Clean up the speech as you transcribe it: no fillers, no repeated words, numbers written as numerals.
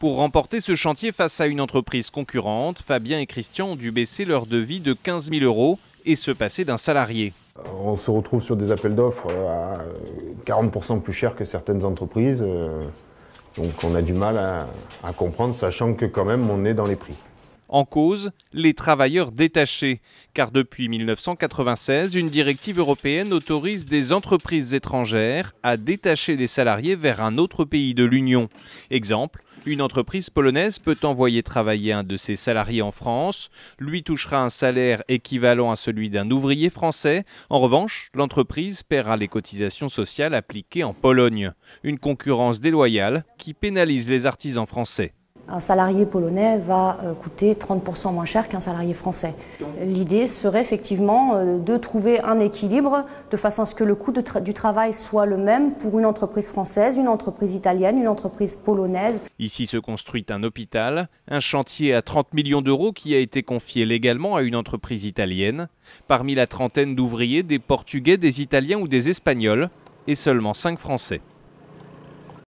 Pour remporter ce chantier face à une entreprise concurrente, Fabien et Christian ont dû baisser leur devis de 15 000 € et se passer d'un salarié. On se retrouve sur des appels d'offres à 40% plus cher que certaines entreprises. Donc on a du mal à comprendre, sachant que quand même on est dans les prix. En cause, les travailleurs détachés, car depuis 1996, une directive européenne autorise des entreprises étrangères à détacher des salariés vers un autre pays de l'Union. Exemple, une entreprise polonaise peut envoyer travailler un de ses salariés en France, lui touchera un salaire équivalent à celui d'un ouvrier français. En revanche, l'entreprise paiera les cotisations sociales appliquées en Pologne. Une concurrence déloyale qui pénalise les artisans français. Un salarié polonais va coûter 30% moins cher qu'un salarié français. L'idée serait effectivement de trouver un équilibre de façon à ce que le coût du travail soit le même pour une entreprise française, une entreprise italienne, une entreprise polonaise. Ici se construit un hôpital, un chantier à 30 millions d'euros qui a été confié légalement à une entreprise italienne. Parmi la trentaine d'ouvriers, des Portugais, des Italiens ou des Espagnols et seulement 5 Français.